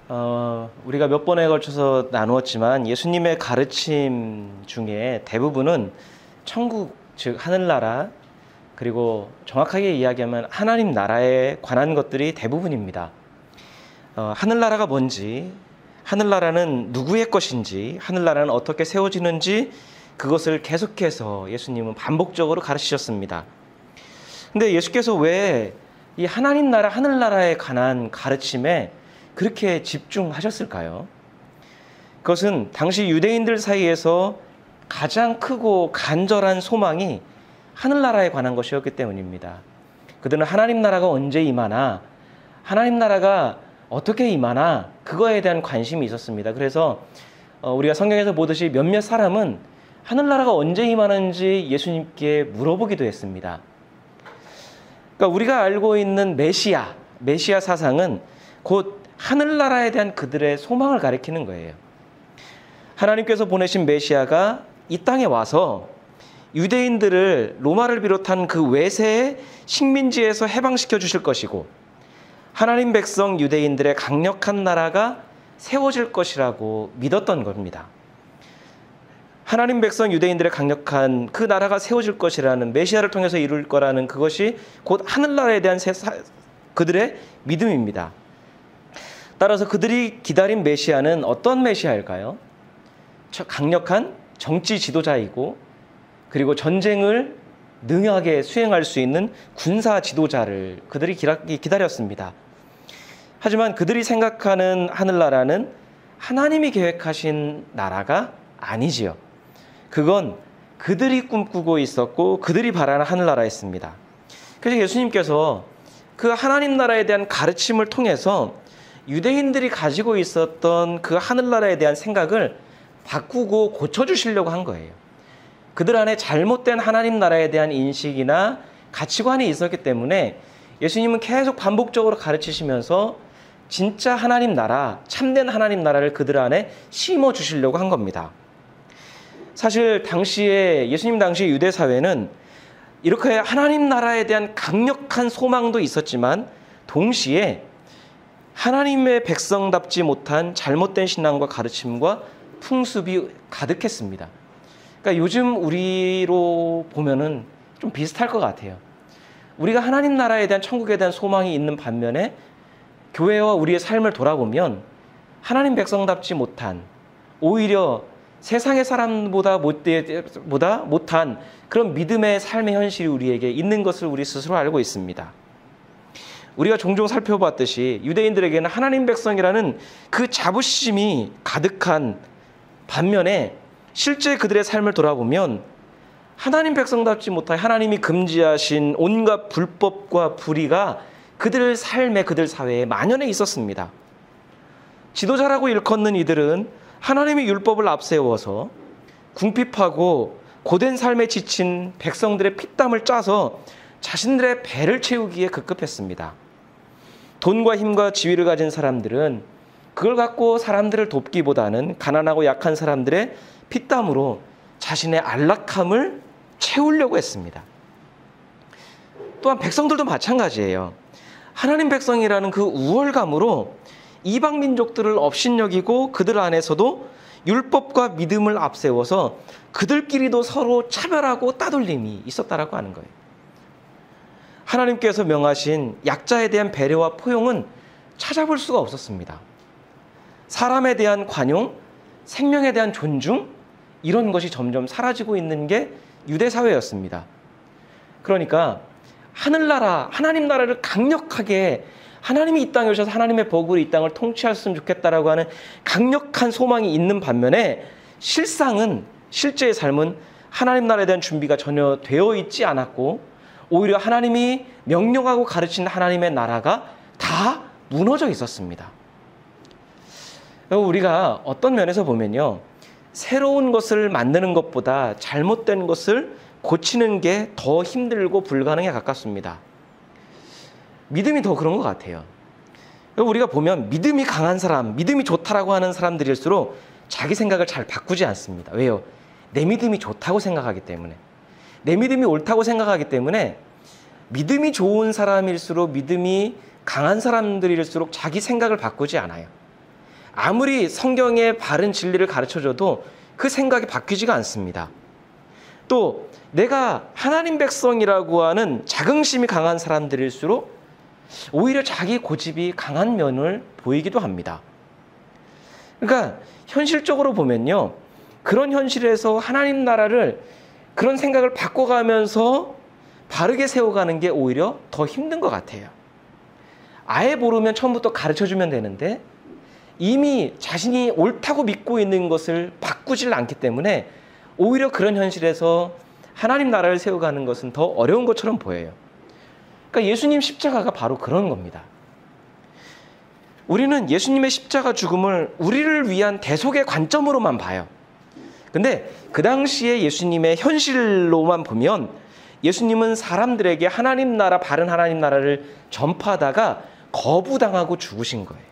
우리가 몇 번에 걸쳐서 나누었지만 예수님의 가르침 중에 대부분은 천국, 즉 하늘나라, 그리고 정확하게 이야기하면 하나님 나라에 관한 것들이 대부분입니다. 하늘나라가 뭔지, 하늘나라는 누구의 것인지, 하늘나라는 어떻게 세워지는지 그것을 계속해서 예수님은 반복적으로 가르치셨습니다. 근데 예수께서 왜 이 하나님 나라, 하늘나라에 관한 가르침에 그렇게 집중하셨을까요? 그것은 당시 유대인들 사이에서 가장 크고 간절한 소망이 하늘나라에 관한 것이었기 때문입니다. 그들은 하나님 나라가 언제 임하나, 하나님 나라가 어떻게 임하나 그거에 대한 관심이 있었습니다. 그래서 우리가 성경에서 보듯이 몇몇 사람은 하늘나라가 언제 임하는지 예수님께 물어보기도 했습니다. 그러니까 우리가 알고 있는 메시아 사상은 곧 하늘나라에 대한 그들의 소망을 가리키는 거예요. 하나님께서 보내신 메시아가 이 땅에 와서 유대인들을 로마를 비롯한 그 외세의 식민지에서 해방시켜 주실 것이고 하나님 백성 유대인들의 강력한 나라가 세워질 것이라고 믿었던 겁니다. 하나님 백성 유대인들의 강력한 그 나라가 세워질 것이라는 메시아를 통해서 이룰 거라는 그것이 곧 하늘나라에 대한 그들의 믿음입니다. 따라서 그들이 기다린 메시아는 어떤 메시아일까요? 강력한 정치 지도자이고 그리고 전쟁을 능하게 수행할 수 있는 군사 지도자를 그들이 기다렸습니다. 하지만 그들이 생각하는 하늘나라는 하나님이 계획하신 나라가 아니지요. 그건 그들이 꿈꾸고 있었고 그들이 바라는 하늘나라였습니다. 그래서 예수님께서 그 하나님 나라에 대한 가르침을 통해서 유대인들이 가지고 있었던 그 하늘나라에 대한 생각을 바꾸고 고쳐주시려고 한 거예요. 그들 안에 잘못된 하나님 나라에 대한 인식이나 가치관이 있었기 때문에 예수님은 계속 반복적으로 가르치시면서 진짜 하나님 나라, 참된 하나님 나라를 그들 안에 심어주시려고 한 겁니다. 사실 예수님 당시 유대 사회는 이렇게 하나님 나라에 대한 강력한 소망도 있었지만 동시에 하나님의 백성답지 못한 잘못된 신앙과 가르침과 풍습이 가득했습니다. 그러니까 요즘 우리로 보면은 좀 비슷할 것 같아요. 우리가 하나님 나라에 대한 천국에 대한 소망이 있는 반면에 교회와 우리의 삶을 돌아보면 하나님 백성답지 못한 오히려 세상의 사람보다 못한 그런 믿음의 삶의 현실이 우리에게 있는 것을 우리 스스로 알고 있습니다. 우리가 종종 살펴봤듯이 유대인들에게는 하나님 백성이라는 그 자부심이 가득한 반면에 실제 그들의 삶을 돌아보면 하나님 백성답지 못한 하나님이 금지하신 온갖 불법과 불의가 그들 삶에 그들 사회에 만연해 있었습니다. 지도자라고 일컫는 이들은 하나님의 율법을 앞세워서 궁핍하고 고된 삶에 지친 백성들의 피땀을 짜서 자신들의 배를 채우기에 급급했습니다. 돈과 힘과 지위를 가진 사람들은 그걸 갖고 사람들을 돕기보다는 가난하고 약한 사람들의 피땀으로 자신의 안락함을 채우려고 했습니다. 또한 백성들도 마찬가지예요. 하나님 백성이라는 그 우월감으로 이방 민족들을 업신여기고 그들 안에서도 율법과 믿음을 앞세워서 그들끼리도 서로 차별하고 따돌림이 있었다라고 하는 거예요. 하나님께서 명하신 약자에 대한 배려와 포용은 찾아볼 수가 없었습니다. 사람에 대한 관용, 생명에 대한 존중, 이런 것이 점점 사라지고 있는 게 유대 사회였습니다. 그러니까 하늘나라, 하나님 나라를 강력하게 하나님이 이 땅에 오셔서 하나님의 복으로 이 땅을 통치하셨으면 좋겠다라고 하는 강력한 소망이 있는 반면에 실제의 삶은 하나님 나라에 대한 준비가 전혀 되어 있지 않았고 오히려 하나님이 명령하고 가르친 하나님의 나라가 다 무너져 있었습니다. 우리가 어떤 면에서 보면요, 새로운 것을 만드는 것보다 잘못된 것을 고치는 게 더 힘들고 불가능에 가깝습니다. 믿음이 더 그런 것 같아요. 우리가 보면 믿음이 강한 사람, 믿음이 좋다라고 하는 사람들일수록 자기 생각을 잘 바꾸지 않습니다. 왜요? 내 믿음이 좋다고 생각하기 때문에. 내 믿음이 옳다고 생각하기 때문에 믿음이 좋은 사람일수록 믿음이 강한 사람들일수록 자기 생각을 바꾸지 않아요. 아무리 성경의 바른 진리를 가르쳐줘도 그 생각이 바뀌지가 않습니다. 또 내가 하나님 백성이라고 하는 자긍심이 강한 사람들일수록 오히려 자기 고집이 강한 면을 보이기도 합니다. 그러니까 현실적으로 보면요, 그런 현실에서 하나님 나라를, 그런 생각을 바꿔가면서 바르게 세워가는 게 오히려 더 힘든 것 같아요. 아예 모르면 처음부터 가르쳐주면 되는데 이미 자신이 옳다고 믿고 있는 것을 바꾸질 않기 때문에 오히려 그런 현실에서 하나님 나라를 세워가는 것은 더 어려운 것처럼 보여요. 그러니까 예수님 십자가가 바로 그런 겁니다. 우리는 예수님의 십자가 죽음을 우리를 위한 대속의 관점으로만 봐요. 근데 그 당시에 예수님의 현실로만 보면 예수님은 사람들에게 하나님 나라, 바른 하나님 나라를 전파하다가 거부당하고 죽으신 거예요.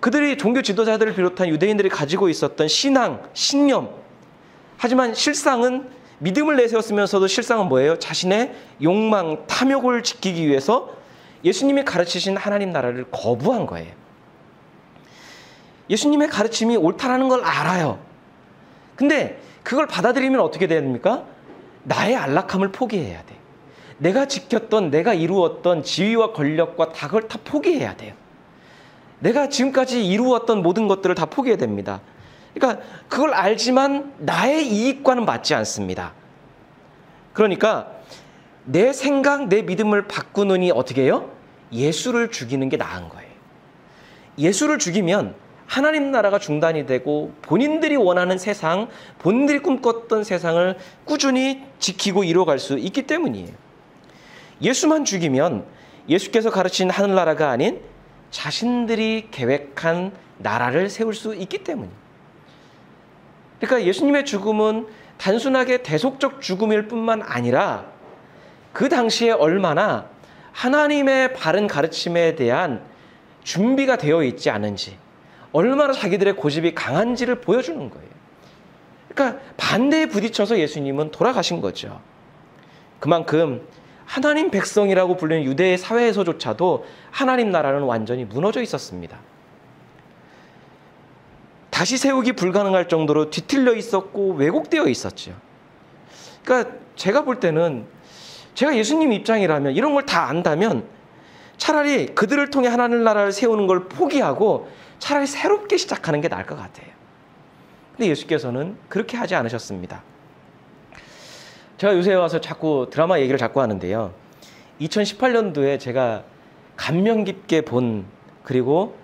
그들이 종교 지도자들을 비롯한 유대인들이 가지고 있었던 신앙, 신념. 하지만 실상은, 믿음을 내세웠으면서도 실상은 뭐예요? 자신의 욕망, 탐욕을 지키기 위해서 예수님이 가르치신 하나님 나라를 거부한 거예요. 예수님의 가르침이 옳다라는 걸 알아요. 근데 그걸 받아들이면 어떻게 됩니까? 나의 안락함을 포기해야 돼. 내가 지켰던, 내가 이루었던 지위와 권력과 그걸 다 포기해야 돼요. 내가 지금까지 이루었던 모든 것들을 다 포기해야 됩니다. 그러니까 그걸 알지만 나의 이익과는 맞지 않습니다. 그러니까 내 생각, 내 믿음을 바꾸느니 어떻게 해요? 예수를 죽이는 게 나은 거예요. 예수를 죽이면 하나님 나라가 중단이 되고 본인들이 원하는 세상, 본인들이 꿈꿨던 세상을 꾸준히 지키고 이뤄갈 수 있기 때문이에요. 예수만 죽이면 예수께서 가르친 하늘나라가 아닌 자신들이 계획한 나라를 세울 수 있기 때문이에요. 그러니까 예수님의 죽음은 단순하게 대속적 죽음일 뿐만 아니라 그 당시에 얼마나 하나님의 바른 가르침에 대한 준비가 되어 있지 않은지, 얼마나 자기들의 고집이 강한지를 보여주는 거예요. 그러니까 반대에 부딪혀서 예수님은 돌아가신 거죠. 그만큼 하나님 백성이라고 불리는 유대의 사회에서조차도 하나님 나라는 완전히 무너져 있었습니다. 다시 세우기 불가능할 정도로 뒤틀려 있었고 왜곡되어 있었죠. 그러니까 제가 볼 때는, 제가 예수님 입장이라면, 이런 걸 다 안다면 차라리 그들을 통해 하나님 나라를 세우는 걸 포기하고 차라리 새롭게 시작하는 게 나을 것 같아요. 근데 예수께서는 그렇게 하지 않으셨습니다. 제가 요새 와서 자꾸 드라마 얘기를 자꾸 하는데요. 2018년도에 제가 감명 깊게 본, 그리고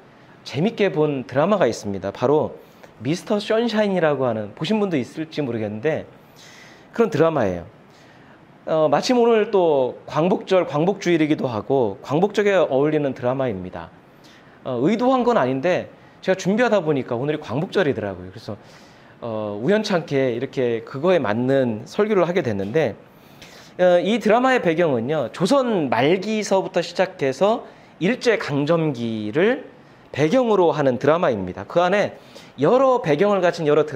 재밌게 본 드라마가 있습니다. 바로 미스터 선샤인이라고 하는, 보신 분도 있을지 모르겠는데 그런 드라마예요. 마침 오늘 또 광복절, 광복주일이기도 하고 광복절에 어울리는 드라마입니다. 의도한 건 아닌데 제가 준비하다 보니까 오늘이 광복절이더라고요. 그래서 우연찮게 이렇게 그거에 맞는 설교를 하게 됐는데, 이 드라마의 배경은요, 조선 말기서부터 시작해서 일제강점기를 배경으로 하는 드라마입니다. 그 안에 여러 배경을 가진 여러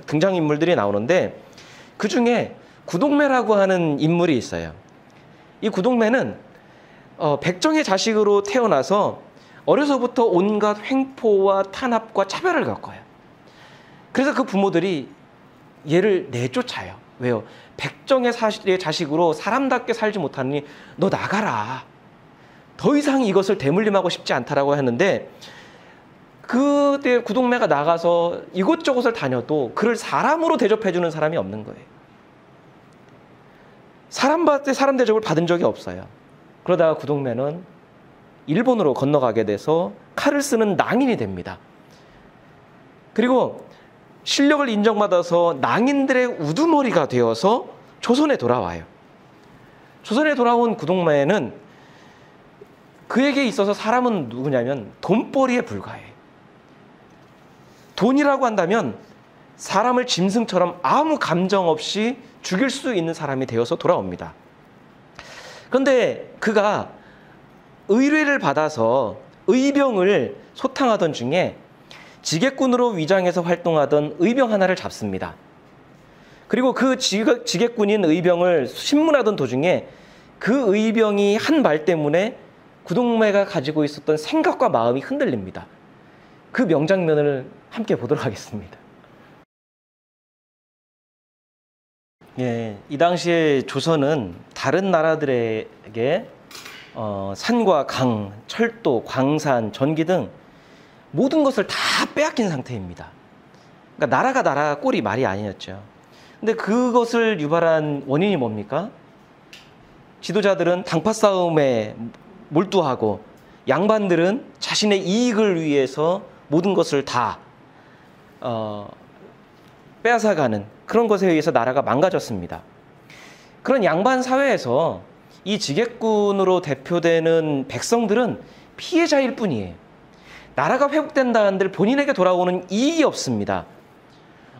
등장인물들이 나오는데 그 중에 구동매라고 하는 인물이 있어요. 이 구동매는 백정의 자식으로 태어나서 어려서부터 온갖 횡포와 탄압과 차별을 겪어요. 그래서 그 부모들이 얘를 내쫓아요. 왜요? 백정의 자식으로 사람답게 살지 못하니 너 나가라. 더 이상 이것을 대물림하고 싶지 않다라고 했는데, 그때 구동매가 나가서 이곳저곳을 다녀도 그를 사람으로 대접해주는 사람이 없는 거예요. 사람 대접을 받은 적이 없어요. 그러다가 구동매는 일본으로 건너가게 돼서 칼을 쓰는 낭인이 됩니다. 그리고 실력을 인정받아서 낭인들의 우두머리가 되어서 조선에 돌아와요. 조선에 돌아온 구동매는 그에게 있어서 사람은 누구냐면 돈벌이에 불과해. 돈이라고 한다면 사람을 짐승처럼 아무 감정 없이 죽일 수 있는 사람이 되어서 돌아옵니다. 그런데 그가 의뢰를 받아서 의병을 소탕하던 중에 지객군으로 위장해서 활동하던 의병 하나를 잡습니다. 그리고 그 지객군인 의병을 신문하던 도중에 그 의병이 한 말 때문에 구동매가 가지고 있었던 생각과 마음이 흔들립니다. 그 명장면을 함께 보도록 하겠습니다. 예, 이 당시에 조선은 다른 나라들에게 산과 강, 철도, 광산, 전기 등 모든 것을 다 빼앗긴 상태입니다. 그러니까 나라가 나라 꼴이 말이 아니었죠. 근데 그것을 유발한 원인이 뭡니까? 지도자들은 당파 싸움에 몰두하고 양반들은 자신의 이익을 위해서 모든 것을 다 빼앗아가는 그런 것에 의해서 나라가 망가졌습니다. 그런 양반 사회에서 이 지객군으로 대표되는 백성들은 피해자일 뿐이에요. 나라가 회복된다 한들 본인에게 돌아오는 이익이 없습니다.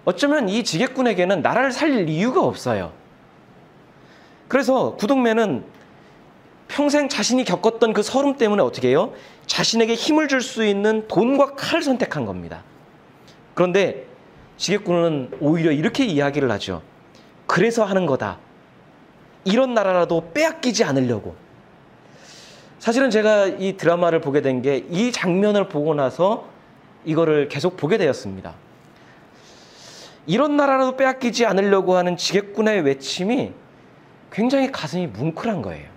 어쩌면 이 지객군에게는 나라를 살릴 이유가 없어요. 그래서 구동매는 평생 자신이 겪었던 그 서름 때문에 어떻게 해요? 자신에게 힘을 줄 수 있는 돈과 칼을 선택한 겁니다. 그런데 지객군은 오히려 이렇게 이야기를 하죠. 그래서 하는 거다. 이런 나라라도 빼앗기지 않으려고. 사실은 제가 이 드라마를 보게 된 게 이 장면을 보고 나서 이거를 계속 보게 되었습니다. 이런 나라라도 빼앗기지 않으려고 하는 지객군의 외침이 굉장히 가슴이 뭉클한 거예요.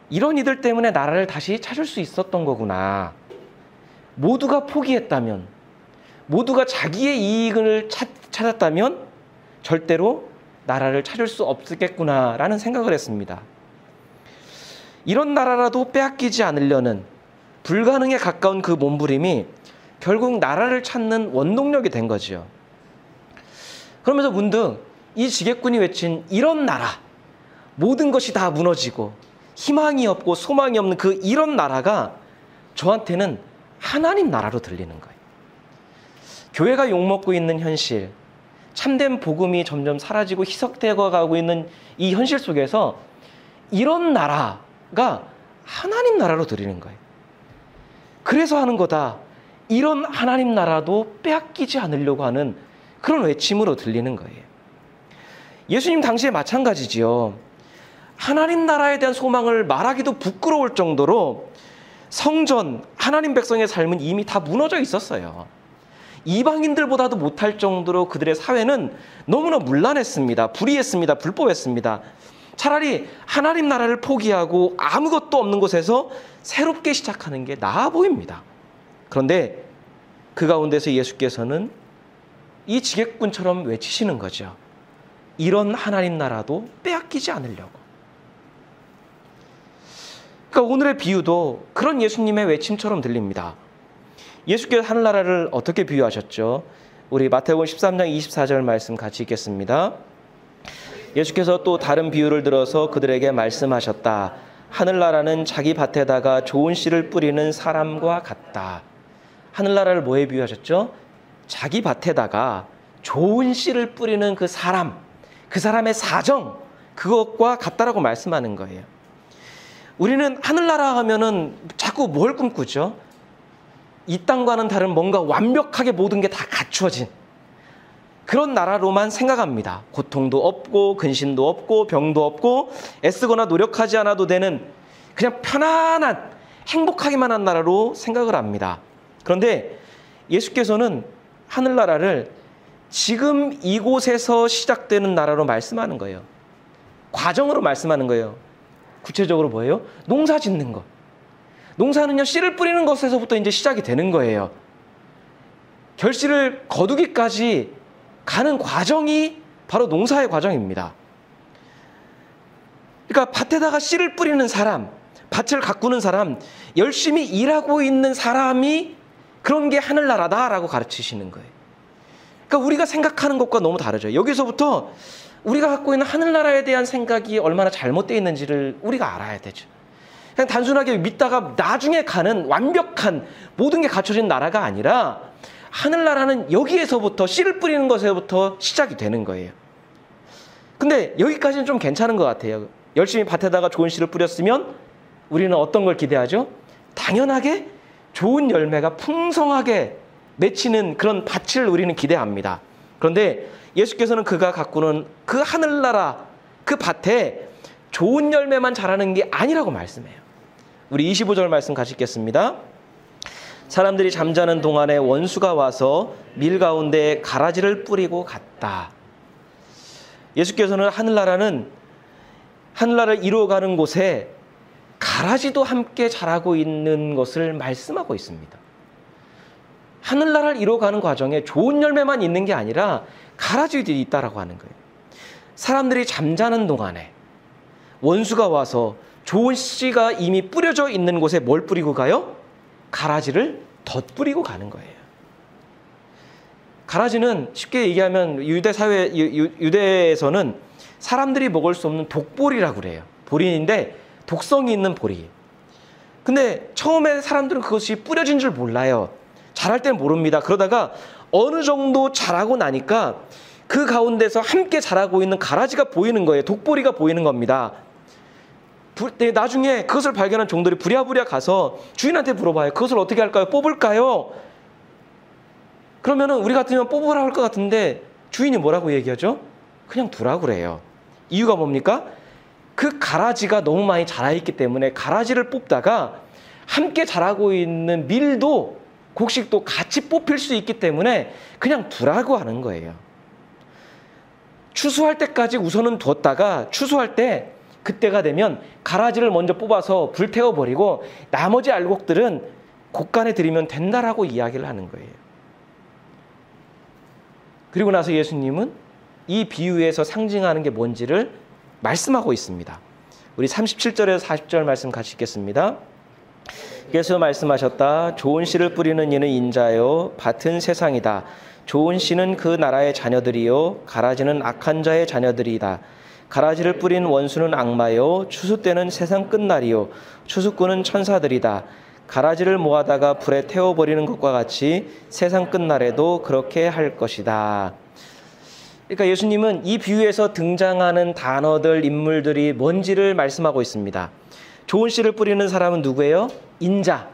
이런 이들 때문에 나라를 다시 찾을 수 있었던 거구나. 모두가 포기했다면, 모두가 자기의 이익을 찾았다면 절대로 나라를 찾을 수 없겠구나라는 생각을 했습니다. 이런 나라라도 빼앗기지 않으려는 불가능에 가까운 그 몸부림이 결국 나라를 찾는 원동력이 된 거죠. 그러면서 문득 이 지객군이 외친 이런 나라, 모든 것이 다 무너지고 희망이 없고 소망이 없는 그 이런 나라가 저한테는 하나님 나라로 들리는 거예요. 교회가 욕먹고 있는 현실, 참된 복음이 점점 사라지고 희석되어 가고 있는 이 현실 속에서 이런 나라가 하나님 나라로 들리는 거예요. 그래서 하는 거다. 이런 하나님 나라도 빼앗기지 않으려고 하는 그런 외침으로 들리는 거예요. 예수님 당시에 마찬가지지요. 하나님 나라에 대한 소망을 말하기도 부끄러울 정도로 성전, 하나님 백성의 삶은 이미 다 무너져 있었어요. 이방인들보다도 못할 정도로 그들의 사회는 너무나 문란했습니다. 불의했습니다. 불법했습니다. 차라리 하나님 나라를 포기하고 아무것도 없는 곳에서 새롭게 시작하는 게 나아 보입니다. 그런데 그 가운데서 예수께서는 이 지객군처럼 외치시는 거죠. 이런 하나님 나라도 빼앗기지 않으려고. 그러니까 오늘의 비유도 그런 예수님의 외침처럼 들립니다. 예수께서 하늘나라를 어떻게 비유하셨죠? 우리 마태복음 13장 24절 말씀 같이 읽겠습니다. 예수께서 또 다른 비유를 들어서 그들에게 말씀하셨다. 하늘나라는 자기 밭에다가 좋은 씨를 뿌리는 사람과 같다. 하늘나라를 뭐에 비유하셨죠? 자기 밭에다가 좋은 씨를 뿌리는 그 사람, 그 사람의 사정, 그것과 같다라고 말씀하는 거예요. 우리는 하늘나라 하면은 자꾸 뭘 꿈꾸죠? 이 땅과는 다른 뭔가 완벽하게 모든 게 다 갖추어진 그런 나라로만 생각합니다. 고통도 없고 근심도 없고 병도 없고 애쓰거나 노력하지 않아도 되는 그냥 편안한 행복하기만 한 나라로 생각을 합니다. 그런데 예수께서는 하늘나라를 지금 이곳에서 시작되는 나라로 말씀하는 거예요. 과정으로 말씀하는 거예요. 구체적으로 뭐예요? 농사 짓는 것. 농사는요, 씨를 뿌리는 것에서부터 이제 시작이 되는 거예요. 결실을 거두기까지 가는 과정이 바로 농사의 과정입니다. 그러니까 밭에다가 씨를 뿌리는 사람, 밭을 가꾸는 사람, 열심히 일하고 있는 사람이 그런 게 하늘나라다라고 가르치시는 거예요. 그러니까 우리가 생각하는 것과 너무 다르죠. 여기서부터 우리가 갖고 있는 하늘나라에 대한 생각이 얼마나 잘못되어 있는지를 우리가 알아야 되죠. 그냥 단순하게 믿다가 나중에 가는 완벽한 모든 게 갖춰진 나라가 아니라 하늘나라는 여기에서부터 씨를 뿌리는 것에서부터 시작이 되는 거예요. 근데 여기까지는 좀 괜찮은 것 같아요. 열심히 밭에다가 좋은 씨를 뿌렸으면 우리는 어떤 걸 기대하죠? 당연하게 좋은 열매가 풍성하게 맺히는 그런 밭을 우리는 기대합니다. 그런데 예수께서는 그가 가꾸는 그 하늘나라, 그 밭에 좋은 열매만 자라는 게 아니라고 말씀해요. 우리 25절 말씀 같이 읽겠습니다. 사람들이 잠자는 동안에 원수가 와서 밀 가운데 가라지를 뿌리고 갔다. 예수께서는 하늘나라를 이루어가는 곳에 가라지도 함께 자라고 있는 것을 말씀하고 있습니다. 하늘나라를 이루어가는 과정에 좋은 열매만 있는 게 아니라 가라지들이 있다라고 하는 거예요. 사람들이 잠자는 동안에 원수가 와서 좋은 씨가 이미 뿌려져 있는 곳에 뭘 뿌리고 가요? 가라지를 덧뿌리고 가는 거예요. 가라지는 쉽게 얘기하면 유대에서는 사람들이 먹을 수 없는 독보리라고 그래요. 보리인데 독성이 있는 보리. 근데 처음에 사람들은 그것이 뿌려진 줄 몰라요. 자랄 때는 모릅니다. 그러다가 어느 정도 자라고 나니까 그 가운데서 함께 자라고 있는 가라지가 보이는 거예요. 독보리가 보이는 겁니다. 나중에 그것을 발견한 종들이 부랴부랴 가서 주인한테 물어봐요. 그것을 어떻게 할까요? 뽑을까요? 그러면은 우리 같으면 뽑으라 할 것 같은데 주인이 뭐라고 얘기하죠? 그냥 두라고 그래요. 이유가 뭡니까? 그 가라지가 너무 많이 자라있기 때문에 가라지를 뽑다가 함께 자라고 있는 밀도 곡식도 같이 뽑힐 수 있기 때문에 그냥 두라고 하는 거예요. 추수할 때까지 우선은 뒀다가 추수할 때 그때가 되면 가라지를 먼저 뽑아서 불태워버리고 나머지 알곡들은 곡간에 들이면 된다라고 이야기를 하는 거예요. 그리고 나서 예수님은 이 비유에서 상징하는 게 뭔지를 말씀하고 있습니다. 우리 37절에서 40절 말씀 같이 읽겠습니다. 예수 말씀하셨다. 좋은 씨를 뿌리는 이는 인자요 밭은 세상이다. 좋은 씨는 그 나라의 자녀들이요 가라지는 악한 자의 자녀들이다. 가라지를 뿌린 원수는 악마요 추수 때는 세상 끝날이요 추수꾼은 천사들이다. 가라지를 모아다가 불에 태워버리는 것과 같이 세상 끝날에도 그렇게 할 것이다. 그러니까 예수님은 이 비유에서 등장하는 단어들, 인물들이 뭔지를 말씀하고 있습니다. 좋은 씨를 뿌리는 사람은 누구예요? 인자.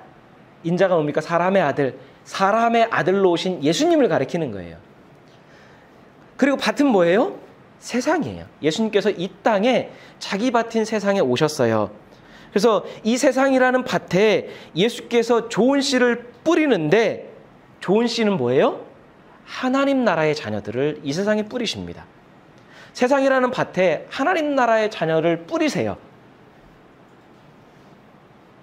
인자가 뭡니까? 사람의 아들. 사람의 아들로 오신 예수님을 가리키는 거예요. 그리고 밭은 뭐예요? 세상이에요. 예수님께서 이 땅에 자기 밭인 세상에 오셨어요. 그래서 이 세상이라는 밭에 예수께서 좋은 씨를 뿌리는데 좋은 씨는 뭐예요? 하나님 나라의 자녀들을 이 세상에 뿌리십니다. 세상이라는 밭에 하나님 나라의 자녀를 뿌리세요.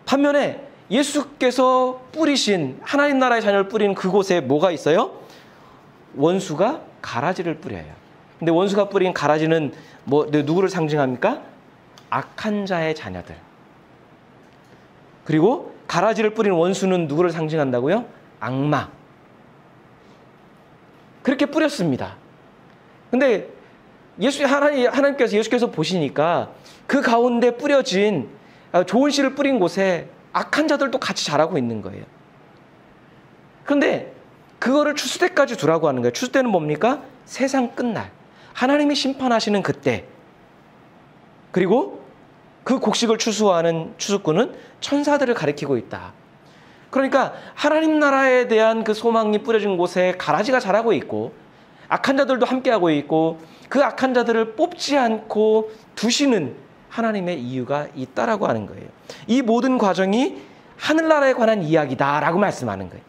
반면에 예수께서 뿌리신 하나님 나라의 자녀를 뿌린 그곳에 뭐가 있어요? 원수가 가라지를 뿌려요. 근데 원수가 뿌린 가라지는 누구를 상징합니까? 악한 자의 자녀들. 그리고 가라지를 뿌린 원수는 누구를 상징한다고요? 악마. 그렇게 뿌렸습니다. 근데 하나님께서 예수께서 보시니까 그 가운데 뿌려진 좋은 씨를 뿌린 곳에 악한 자들도 같이 자라고 있는 거예요. 그런데 그거를 추수 때까지 두라고 하는 거예요. 추수 때는 뭡니까? 세상 끝날. 하나님이 심판하시는 그때. 그리고 그 곡식을 추수하는 추수꾼은 천사들을 가리키고 있다. 그러니까 하나님 나라에 대한 그 소망이 뿌려진 곳에 가라지가 자라고 있고 악한 자들도 함께하고 있고 그 악한 자들을 뽑지 않고 두시는 하나님의 이유가 있다라고 하는 거예요. 이 모든 과정이 하늘나라에 관한 이야기다라고 말씀하는 거예요.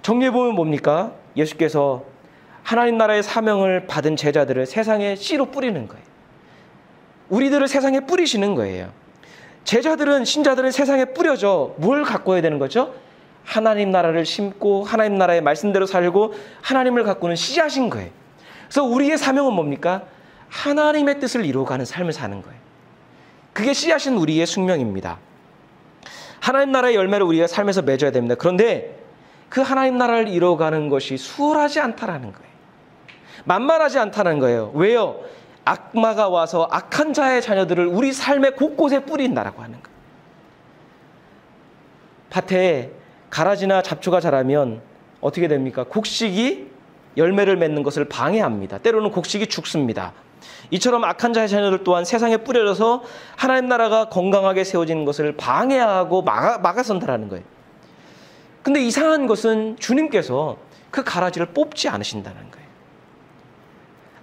정리해보면 뭡니까? 예수께서 하나님 나라의 사명을 받은 제자들을 세상에 씨로 뿌리는 거예요. 우리들을 세상에 뿌리시는 거예요. 제자들은, 신자들은 세상에 뿌려져 뭘 가꿔야 되는 거죠? 하나님 나라를 심고 하나님 나라의 말씀대로 살고 하나님을 가꾸는 씨앗인 거예요. 그래서 우리의 사명은 뭡니까? 하나님의 뜻을 이루어가는 삶을 사는 거예요. 그게 씨앗인 우리의 숙명입니다. 하나님 나라의 열매를 우리가 삶에서 맺어야 됩니다. 그런데 그 하나님 나라를 이루어가는 것이 수월하지 않다라는 거예요. 만만하지 않다는 거예요. 왜요? 악마가 와서 악한 자의 자녀들을 우리 삶의 곳곳에 뿌린다라고 하는 거예요. 밭에 가라지나 잡초가 자라면 어떻게 됩니까? 곡식이 열매를 맺는 것을 방해합니다. 때로는 곡식이 죽습니다. 이처럼 악한 자의 자녀들 또한 세상에 뿌려져서 하나님 나라가 건강하게 세워지는 것을 방해하고 막아선다라는 거예요. 근데 이상한 것은 주님께서 그 가라지를 뽑지 않으신다는 거예요.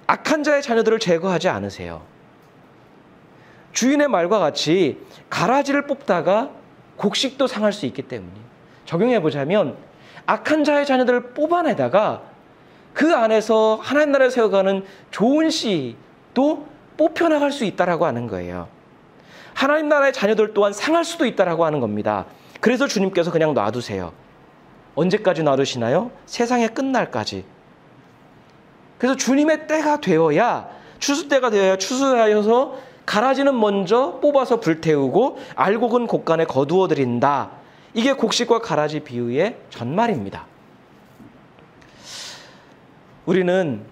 악한 자의 자녀들을 제거하지 않으세요. 주인의 말과 같이 가라지를 뽑다가 곡식도 상할 수 있기 때문이에요. 적용해 보자면 악한 자의 자녀들을 뽑아내다가 그 안에서 하나님 나라를 세워가는 좋은 씨도 뽑혀나갈 수 있다라고 하는 거예요. 하나님 나라의 자녀들 또한 상할 수도 있다라고 하는 겁니다. 그래서 주님께서 그냥 놔두세요. 언제까지 놔두시나요? 세상의 끝날까지. 그래서 주님의 때가 되어야, 추수 때가 되어야 추수하여서 가라지는 먼저 뽑아서 불태우고 알곡은 곡간에 거두어 드린다. 이게 곡식과 가라지 비유의 전말입니다. 우리는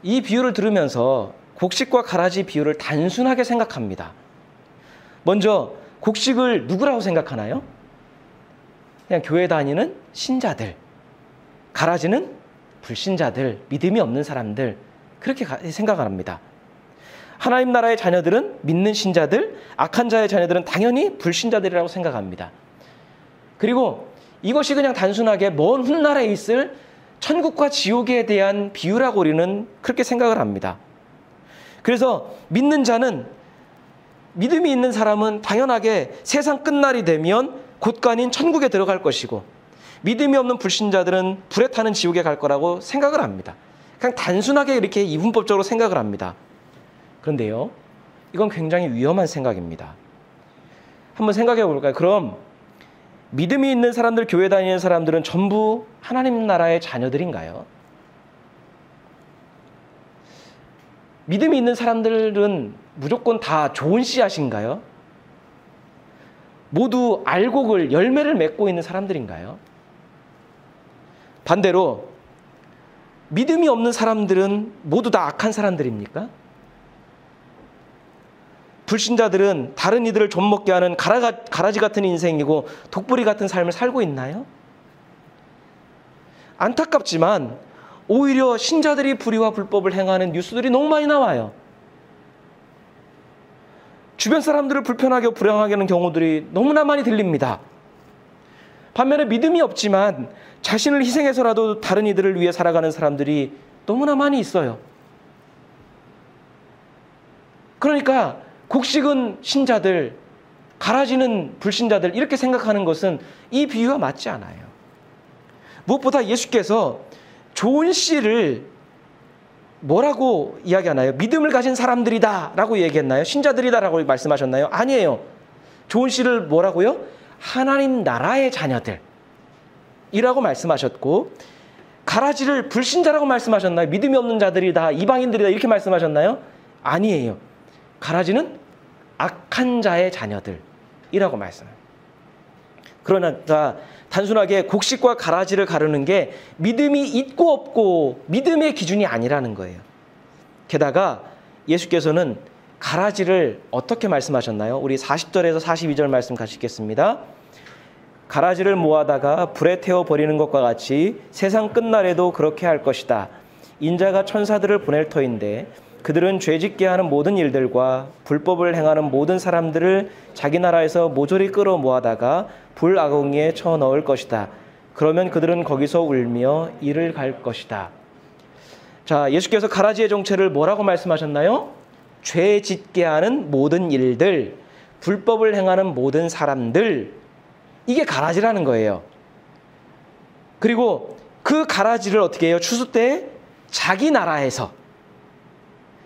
이 비유를 들으면서 곡식과 가라지 비유를 단순하게 생각합니다. 먼저 곡식을 누구라고 생각하나요? 그냥 교회 다니는 신자들, 가라지는 불신자들, 믿음이 없는 사람들, 그렇게 생각을 합니다. 하나님 나라의 자녀들은 믿는 신자들, 악한 자의 자녀들은 당연히 불신자들이라고 생각합니다. 그리고 이것이 그냥 단순하게 먼 훗날에 있을 천국과 지옥에 대한 비유라고 우리는 그렇게 생각을 합니다. 그래서 믿는 자는, 믿음이 있는 사람은 당연하게 세상 끝날이 되면 곳간인 천국에 들어갈 것이고, 믿음이 없는 불신자들은 불에 타는 지옥에 갈 거라고 생각을 합니다. 그냥 단순하게 이렇게 이분법적으로 생각을 합니다. 그런데요, 이건 굉장히 위험한 생각입니다. 한번 생각해 볼까요? 그럼 믿음이 있는 사람들, 교회 다니는 사람들은 전부 하나님 나라의 자녀들인가요? 믿음이 있는 사람들은 무조건 다 좋은 씨앗인가요? 모두 알곡을, 열매를 맺고 있는 사람들인가요? 반대로 믿음이 없는 사람들은 모두 다 악한 사람들입니까? 불신자들은 다른 이들을 좀먹게 하는 가라지 같은 인생이고 독불이 같은 삶을 살고 있나요? 안타깝지만 오히려 신자들이 불의와 불법을 행하는 뉴스들이 너무 많이 나와요. 주변 사람들을 불편하게 불행하게 하는 경우들이 너무나 많이 들립니다. 반면에 믿음이 없지만 자신을 희생해서라도 다른 이들을 위해 살아가는 사람들이 너무나 많이 있어요. 그러니까 곡식은 신자들, 가라지는 불신자들, 이렇게 생각하는 것은 이 비유와 맞지 않아요. 무엇보다 예수께서 좋은 씨를 뭐라고 이야기하나요? 믿음을 가진 사람들이다 라고 얘기했나요? 신자들이다 라고 말씀하셨나요? 아니에요. 좋은 씨를 뭐라고요? 하나님 나라의 자녀들 이라고 말씀하셨고, 가라지를 불신자라고 말씀하셨나요? 믿음이 없는 자들이다, 이방인들이다 이렇게 말씀하셨나요? 아니에요. 가라지는 악한 자의 자녀들이라고 말씀합니다. 그러나 단순하게 곡식과 가라지를 가르는 게 믿음이 있고 없고 믿음의 기준이 아니라는 거예요. 게다가 예수께서는 가라지를 어떻게 말씀하셨나요? 우리 40절에서 42절 말씀 같이 읽겠습니다. 가라지를 모아다가 불에 태워버리는 것과 같이 세상 끝날에도 그렇게 할 것이다. 인자가 천사들을 보낼 터인데 그들은 죄짓게 하는 모든 일들과 불법을 행하는 모든 사람들을 자기 나라에서 모조리 끌어 모아다가 불아궁이에 쳐넣을 것이다. 그러면 그들은 거기서 울며 이를 갈 것이다. 자, 예수께서 가라지의 정체를 뭐라고 말씀하셨나요? 죄짓게 하는 모든 일들, 불법을 행하는 모든 사람들, 이게 가라지라는 거예요. 그리고 그 가라지를 어떻게 해요? 추수 때 자기 나라에서,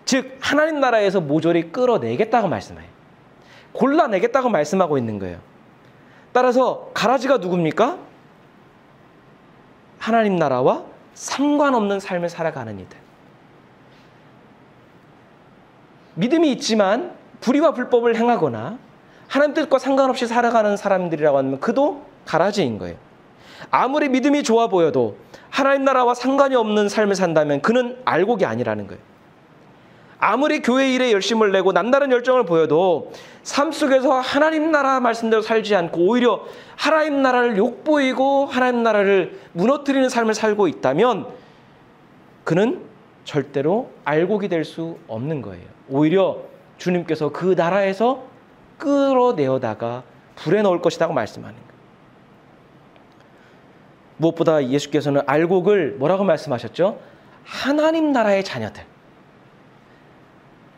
즉 하나님 나라에서 모조리 끌어내겠다고 말씀해요. 골라내겠다고 말씀하고 있는 거예요. 따라서 가라지가 누굽니까? 하나님 나라와 상관없는 삶을 살아가는 이들. 믿음이 있지만 불의와 불법을 행하거나 하나님 뜻과 상관없이 살아가는 사람들이라고 하면 그도 가라지인 거예요. 아무리 믿음이 좋아 보여도 하나님 나라와 상관이 없는 삶을 산다면 그는 알곡이 아니라는 거예요. 아무리 교회 일에 열심을 내고 남다른 열정을 보여도 삶 속에서 하나님 나라 말씀대로 살지 않고 오히려 하나님 나라를 욕보이고 하나님 나라를 무너뜨리는 삶을 살고 있다면 그는 절대로 알곡이 될 수 없는 거예요. 오히려 주님께서 그 나라에서 끌어내어다가 불에 넣을 것이라고 말씀하는 거예요. 무엇보다 예수께서는 알곡을 뭐라고 말씀하셨죠? 하나님 나라의 자녀들.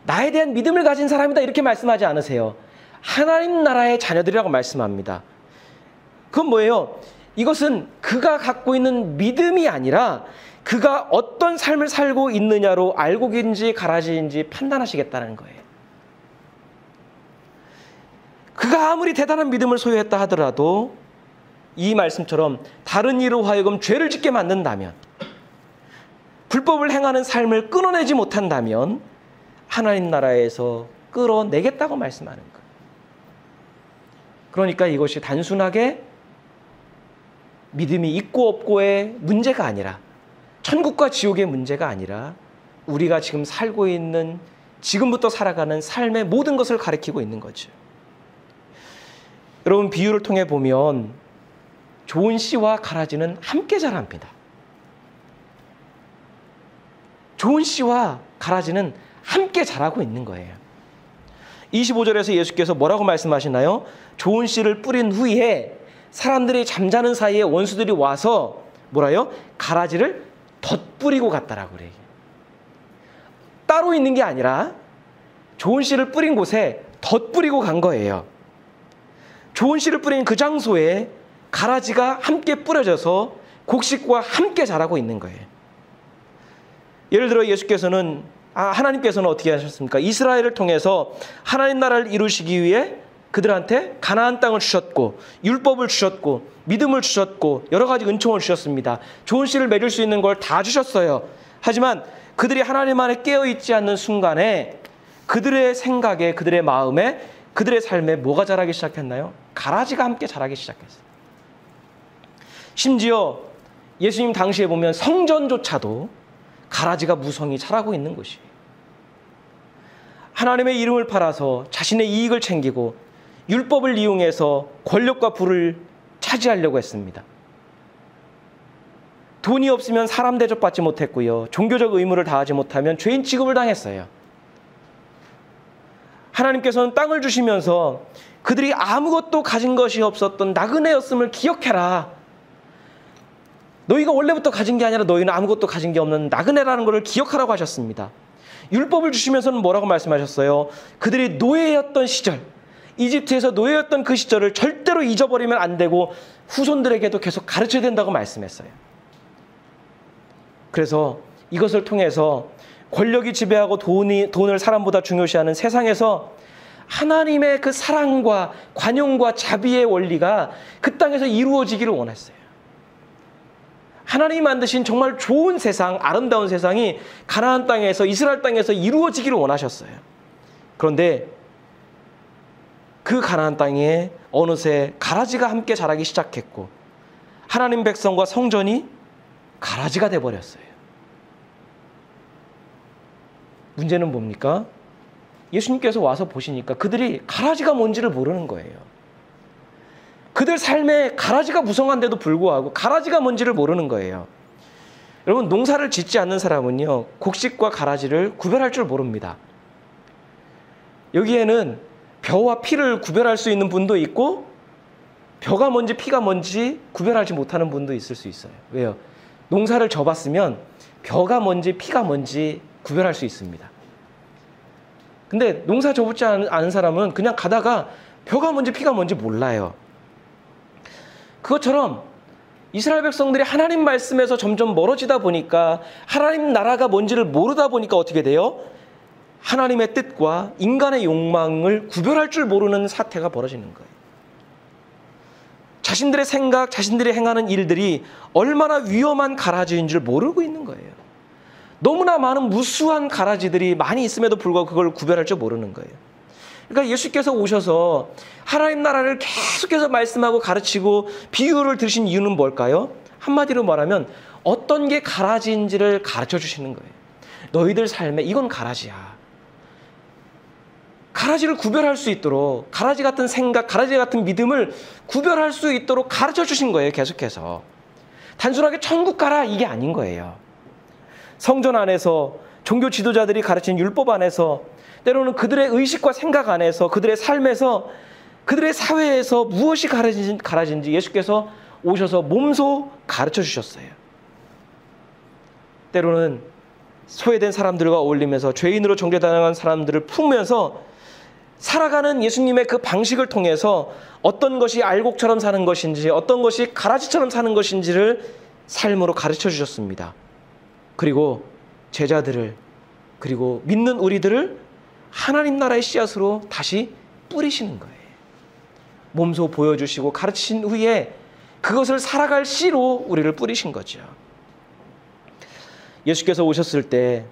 나에 대한 믿음을 가진 사람이다 이렇게 말씀하지 않으세요. 하나님 나라의 자녀들이라고 말씀합니다. 그건 뭐예요? 이것은 그가 갖고 있는 믿음이 아니라 그가 어떤 삶을 살고 있느냐로 알곡인지 가라지인지 판단하시겠다는 거예요. 그가 아무리 대단한 믿음을 소유했다 하더라도 이 말씀처럼 다른 이로 하여금 죄를 짓게 만든다면, 불법을 행하는 삶을 끊어내지 못한다면 하나님 나라에서 끌어내겠다고 말씀하는 거예요. 그러니까 이것이 단순하게 믿음이 있고 없고의 문제가 아니라, 천국과 지옥의 문제가 아니라 우리가 지금 살고 있는, 지금부터 살아가는 삶의 모든 것을 가리키고 있는 거죠. 여러분, 비유를 통해 보면 좋은 씨와 가라지는 함께 자랍니다. 좋은 씨와 가라지는 함께 자라고 있는 거예요. 25절에서 예수께서 뭐라고 말씀하시나요? 좋은 씨를 뿌린 후에 사람들이 잠자는 사이에 원수들이 와서 뭐라요? 가라지를 덧뿌리고 갔다라고 그래요. 따로 있는 게 아니라 좋은 씨를 뿌린 곳에 덧뿌리고 간 거예요. 좋은 씨를 뿌린 그 장소에 가라지가 함께 뿌려져서 곡식과 함께 자라고 있는 거예요. 예를 들어 예수께서는, 하나님께서는 어떻게 하셨습니까? 이스라엘을 통해서 하나님 나라를 이루시기 위해 그들한테 가나안 땅을 주셨고, 율법을 주셨고, 믿음을 주셨고, 여러 가지 은총을 주셨습니다. 좋은 씨를 맺을 수 있는 걸 다 주셨어요. 하지만 그들이 하나님 안에 깨어있지 않는 순간에 그들의 생각에, 그들의 마음에, 그들의 삶에 뭐가 자라기 시작했나요? 가라지가 함께 자라기 시작했어요. 심지어 예수님 당시에 보면 성전조차도 가라지가 무성히 자라고 있는 것이에요. 하나님의 이름을 팔아서 자신의 이익을 챙기고 율법을 이용해서 권력과 부를 차지하려고 했습니다. 돈이 없으면 사람 대접받지 못했고요. 종교적 의무를 다하지 못하면 죄인 취급을 당했어요. 하나님께서는 땅을 주시면서 그들이 아무것도 가진 것이 없었던 나그네였음을 기억해라. 너희가 원래부터 가진 게 아니라 너희는 아무것도 가진 게 없는 나그네라는 것을 기억하라고 하셨습니다. 율법을 주시면서는 뭐라고 말씀하셨어요? 그들이 노예였던 시절, 이집트에서 노예였던 그 시절을 절대로 잊어버리면 안 되고 후손들에게도 계속 가르쳐야 된다고 말씀했어요. 그래서 이것을 통해서 권력이 지배하고 돈을 사람보다 중요시하는 세상에서 하나님의 그 사랑과 관용과 자비의 원리가 그 땅에서 이루어지기를 원했어요. 하나님이 만드신 정말 좋은 세상, 아름다운 세상이 가나안 땅에서, 이스라엘 땅에서 이루어지기를 원하셨어요. 그런데 그 가나안 땅에 어느새 가라지가 함께 자라기 시작했고 하나님 백성과 성전이 가라지가 돼버렸어요. 문제는 뭡니까? 예수님께서 와서 보시니까 그들이 가라지가 뭔지를 모르는 거예요. 그들 삶에 가라지가 무성한데도 불구하고 가라지가 뭔지를 모르는 거예요. 여러분, 농사를 짓지 않는 사람은요, 곡식과 가라지를 구별할 줄 모릅니다. 여기에는 벼와 피를 구별할 수 있는 분도 있고 벼가 뭔지 피가 뭔지 구별하지 못하는 분도 있을 수 있어요. 왜요? 농사를 져봤으면 벼가 뭔지 피가 뭔지 구별할 수 있습니다. 근데 농사 져보지 않은 사람은 그냥 가다가 벼가 뭔지 피가 뭔지 몰라요. 그것처럼 이스라엘 백성들이 하나님 말씀에서 점점 멀어지다 보니까, 하나님 나라가 뭔지를 모르다 보니까 어떻게 돼요? 하나님의 뜻과 인간의 욕망을 구별할 줄 모르는 사태가 벌어지는 거예요. 자신들의 생각, 자신들이 행하는 일들이 얼마나 위험한 가라지인 줄 모르고 있는 거예요. 너무나 많은 무수한 가라지들이 많이 있음에도 불구하고 그걸 구별할 줄 모르는 거예요. 그러니까 예수께서 오셔서 하나님 나라를 계속해서 말씀하고 가르치고 비유를 드신 이유는 뭘까요? 한마디로 말하면 어떤 게 가라지인지를 가르쳐 주시는 거예요. 너희들 삶에 이건 가라지야. 가라지를 구별할 수 있도록, 가라지 같은 생각, 가라지 같은 믿음을 구별할 수 있도록 가르쳐 주신 거예요. 계속해서. 단순하게 천국 가라 이게 아닌 거예요. 성전 안에서, 종교 지도자들이 가르친 율법 안에서, 때로는 그들의 의식과 생각 안에서, 그들의 삶에서, 그들의 사회에서 무엇이 가라진지 예수께서 오셔서 몸소 가르쳐 주셨어요. 때로는 소외된 사람들과 어울리면서 죄인으로 정죄당한 사람들을 품으면서 살아가는 예수님의 그 방식을 통해서 어떤 것이 알곡처럼 사는 것인지 어떤 것이 가라지처럼 사는 것인지를 삶으로 가르쳐 주셨습니다. 그리고 제자들을 그리고 믿는 우리들을 하나님 나라의 씨앗으로 다시 뿌리시는 거예요. 몸소 보여주시고 가르치신 후에 그것을 살아갈 씨로 우리를 뿌리신 거죠. 예수께서 오셨을 때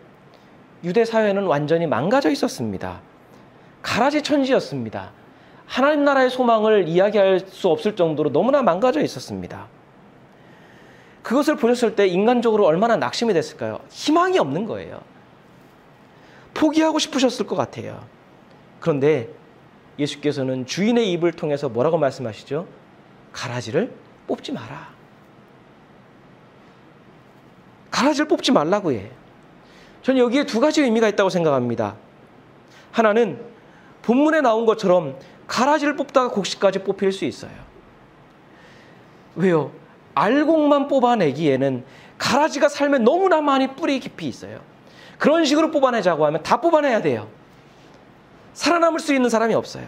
유대 사회는 완전히 망가져 있었습니다. 가라지 천지였습니다. 하나님 나라의 소망을 이야기할 수 없을 정도로 너무나 망가져 있었습니다. 그것을 보셨을 때 인간적으로 얼마나 낙심이 됐을까요? 희망이 없는 거예요. 포기하고 싶으셨을 것 같아요. 그런데 예수께서는 주인의 입을 통해서 뭐라고 말씀하시죠? 가라지를 뽑지 마라. 가라지를 뽑지 말라고 해. 저는 여기에 두 가지 의미가 있다고 생각합니다. 하나는 본문에 나온 것처럼 가라지를 뽑다가 곡식까지 뽑힐 수 있어요. 왜요? 알곡만 뽑아내기에는 가라지가 삶에 너무나 많이 뿌리 깊이 있어요. 그런 식으로 뽑아내자고 하면 다 뽑아내야 돼요. 살아남을 수 있는 사람이 없어요.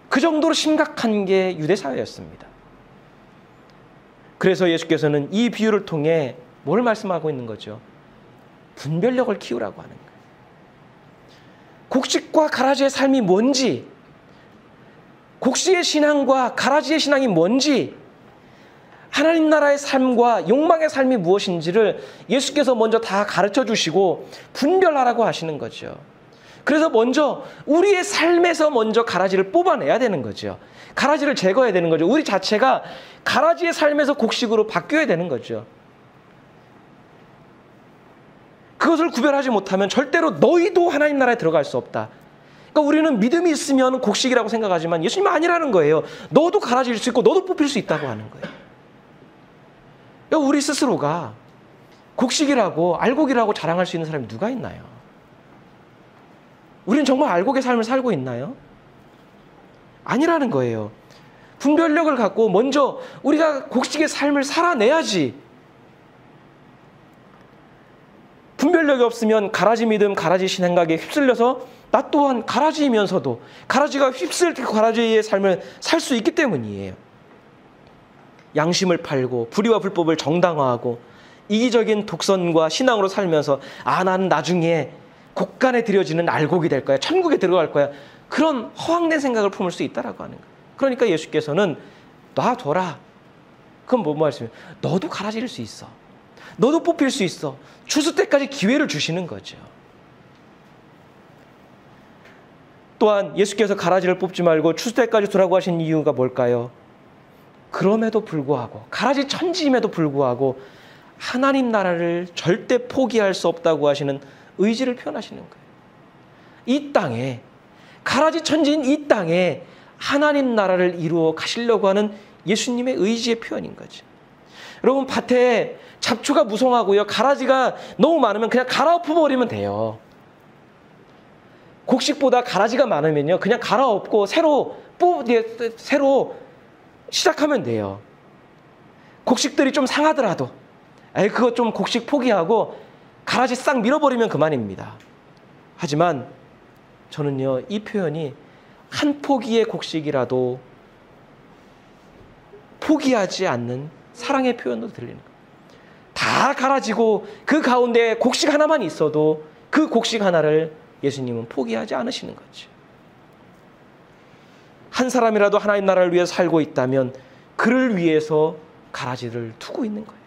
그 정도로 심각한 게 유대 사회였습니다. 그래서 예수께서는 이 비유를 통해 뭘 말씀하고 있는 거죠? 분별력을 키우라고 하는 거예요. 곡식과 가라지의 삶이 뭔지, 곡식의 신앙과 가라지의 신앙이 뭔지, 하나님 나라의 삶과 욕망의 삶이 무엇인지를 예수께서 먼저 다 가르쳐 주시고 분별하라고 하시는 거죠. 그래서 먼저 우리의 삶에서 먼저 가라지를 뽑아내야 되는 거죠. 가라지를 제거해야 되는 거죠. 우리 자체가 가라지의 삶에서 곡식으로 바뀌어야 되는 거죠. 그것을 구별하지 못하면 절대로 너희도 하나님 나라에 들어갈 수 없다. 그러니까 우리는 믿음이 있으면 곡식이라고 생각하지만 예수님은 아니라는 거예요. 너도 가라지일 수 있고 너도 뽑힐 수 있다고 하는 거예요. 그러니까 우리 스스로가 곡식이라고 알곡이라고 자랑할 수 있는 사람이 누가 있나요? 우리는 정말 알곡의 삶을 살고 있나요? 아니라는 거예요. 분별력을 갖고 먼저 우리가 곡식의 삶을 살아내야지. 분별력이 없으면 가라지 믿음, 가라지 신행각에 휩쓸려서 나 또한 가라지이면서도 가라지가 휩쓸 가라지의 삶을 살 수 있기 때문이에요. 양심을 팔고 불의와 불법을 정당화하고 이기적인 독선과 신앙으로 살면서 나는 나중에 곡간에 들여지는 알곡이 될 거야. 천국에 들어갈 거야. 그런 허황된 생각을 품을 수 있다라고 하는 거예요. 그러니까 예수께서는 놔둬라. 그건 뭐 말씀이에요? 너도 가라지일 수 있어. 너도 뽑힐 수 있어. 추수 때까지 기회를 주시는 거죠. 또한 예수께서 가라지를 뽑지 말고 추수 때까지 두라고 하신 이유가 뭘까요? 그럼에도 불구하고 가라지 천지임에도 불구하고 하나님 나라를 절대 포기할 수 없다고 하시는 의지를 표현하시는 거예요. 이 땅에 가라지 천지인 이 땅에 하나님 나라를 이루어 가시려고 하는 예수님의 의지의 표현인 거죠. 여러분 밭에 잡초가 무성하고요. 가라지가 너무 많으면 그냥 갈아엎어버리면 돼요. 곡식보다 가라지가 많으면요. 그냥 갈아엎고 새로 시작하면 돼요. 곡식들이 좀 상하더라도 그거 좀 곡식 포기하고 가라지 싹 밀어버리면 그만입니다. 하지만 저는요. 이 표현이 한 포기의 곡식이라도 포기하지 않는 사랑의 표현으로 들리는 거예요. 다 갈아지고 그 가운데 곡식 하나만 있어도 그 곡식 하나를 예수님은 포기하지 않으시는 거죠. 한 사람이라도 하나님 나라를 위해서 살고 있다면 그를 위해서 가라지를 두고 있는 거예요.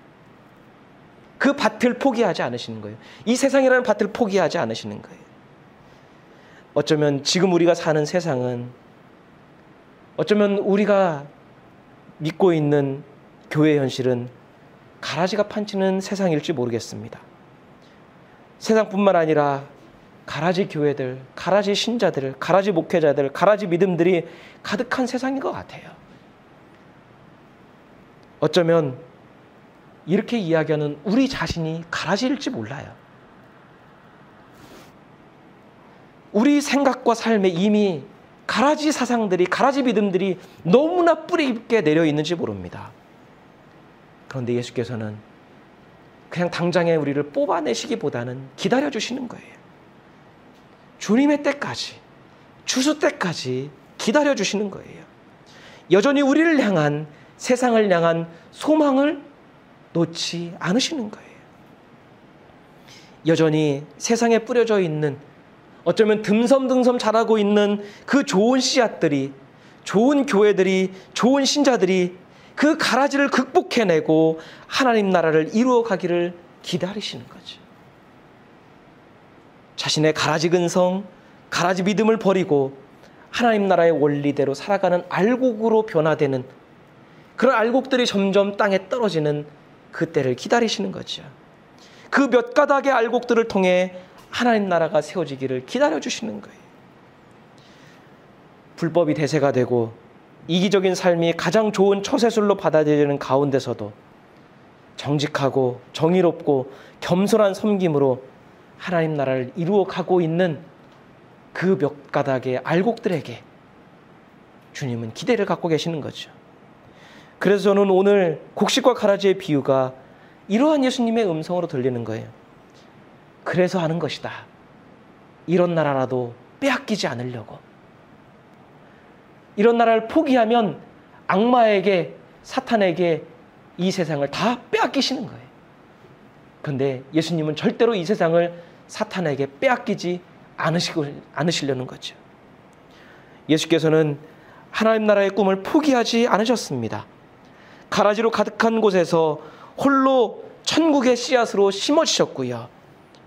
그 밭을 포기하지 않으시는 거예요. 이 세상이라는 밭을 포기하지 않으시는 거예요. 어쩌면 지금 우리가 사는 세상은 어쩌면 우리가 믿고 있는 교회 현실은 가라지가 판치는 세상일지 모르겠습니다. 세상뿐만 아니라 가라지 교회들, 가라지 신자들, 가라지 목회자들, 가라지 믿음들이 가득한 세상인 것 같아요. 어쩌면 이렇게 이야기하는 우리 자신이 가라지일지 몰라요. 우리 생각과 삶에 이미 가라지 사상들이, 가라지 믿음들이 너무나 뿌리 깊게 내려 있는지 모릅니다. 그런데 예수께서는 그냥 당장에 우리를 뽑아내시기보다는 기다려주시는 거예요. 주님의 때까지, 추수 때까지 기다려주시는 거예요. 여전히 우리를 향한, 세상을 향한 소망을 놓지 않으시는 거예요. 여전히 세상에 뿌려져 있는, 어쩌면 듬섬듬섬 자라고 있는 그 좋은 씨앗들이, 좋은 교회들이, 좋은 신자들이 그 가라지를 극복해내고 하나님 나라를 이루어 가기를 기다리시는 거죠. 자신의 가라지 근성, 가라지 믿음을 버리고 하나님 나라의 원리대로 살아가는 알곡으로 변화되는 그런 알곡들이 점점 땅에 떨어지는 그때를 기다리시는 거죠. 그 몇 가닥의 알곡들을 통해 하나님 나라가 세워지기를 기다려주시는 거예요. 불법이 대세가 되고 이기적인 삶이 가장 좋은 처세술로 받아들여지는 가운데서도 정직하고 정의롭고 겸손한 섬김으로 하나님 나라를 이루어 가고 있는 그 몇 가닥의 알곡들에게 주님은 기대를 갖고 계시는 거죠. 그래서 저는 오늘 곡식과 가라지의 비유가 이러한 예수님의 음성으로 들리는 거예요. 그래서 하는 것이다. 이런 나라라도 빼앗기지 않으려고. 이런 나라를 포기하면 악마에게, 사탄에게 이 세상을 다 빼앗기시는 거예요. 그런데 예수님은 절대로 이 세상을 사탄에게 빼앗기지 않으시려는 거죠. 예수께서는 하나님 나라의 꿈을 포기하지 않으셨습니다. 가라지로 가득한 곳에서 홀로 천국의 씨앗으로 심어지셨고요.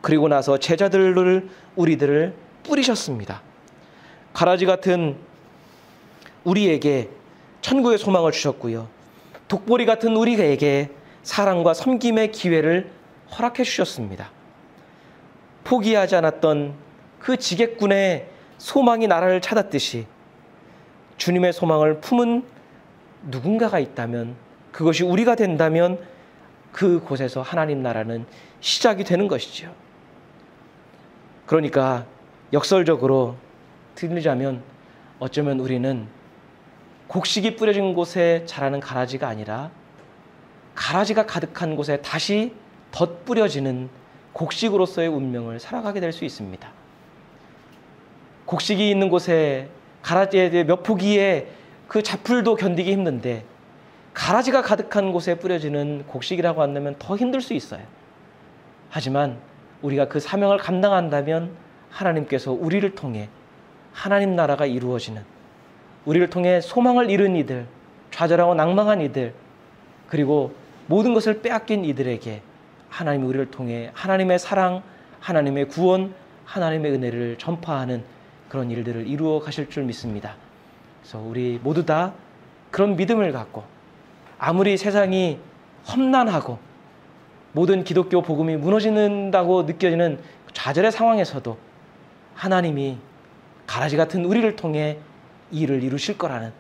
그리고 나서 제자들을, 우리들을 뿌리셨습니다. 가라지 같은 우리에게 천국의 소망을 주셨고요. 독보리 같은 우리에게 사랑과 섬김의 기회를 허락해 주셨습니다. 포기하지 않았던 그 지객군의 소망이 나라를 찾았듯이 주님의 소망을 품은 누군가가 있다면, 그것이 우리가 된다면 그곳에서 하나님 나라는 시작이 되는 것이죠. 그러니까 역설적으로 들리자면 어쩌면 우리는 곡식이 뿌려진 곳에 자라는 가라지가 아니라 가라지가 가득한 곳에 다시 덧뿌려지는 곡식으로서의 운명을 살아가게 될 수 있습니다. 곡식이 있는 곳에 가라지의 몇 포기의 그 잡풀도 견디기 힘든데 가라지가 가득한 곳에 뿌려지는 곡식이라고 한다면 더 힘들 수 있어요. 하지만 우리가 그 사명을 감당한다면 하나님께서 우리를 통해 하나님 나라가 이루어지는, 우리를 통해 소망을 잃은 이들, 좌절하고 낭망한 이들, 그리고 모든 것을 빼앗긴 이들에게 하나님이 우리를 통해 하나님의 사랑, 하나님의 구원, 하나님의 은혜를 전파하는 그런 일들을 이루어 가실 줄 믿습니다. 그래서 우리 모두 다 그런 믿음을 갖고, 아무리 세상이 험난하고 모든 기독교 복음이 무너진다고 느껴지는 좌절의 상황에서도 하나님이 가라지 같은 우리를 통해 이 일을 이루실 거라는,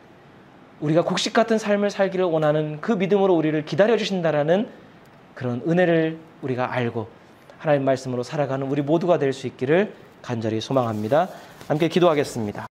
우리가 곡식 같은 삶을 살기를 원하는 그 믿음으로 우리를 기다려주신다라는 그런 은혜를 우리가 알고 하나님 말씀으로 살아가는 우리 모두가 될 수 있기를 간절히 소망합니다. 함께 기도하겠습니다.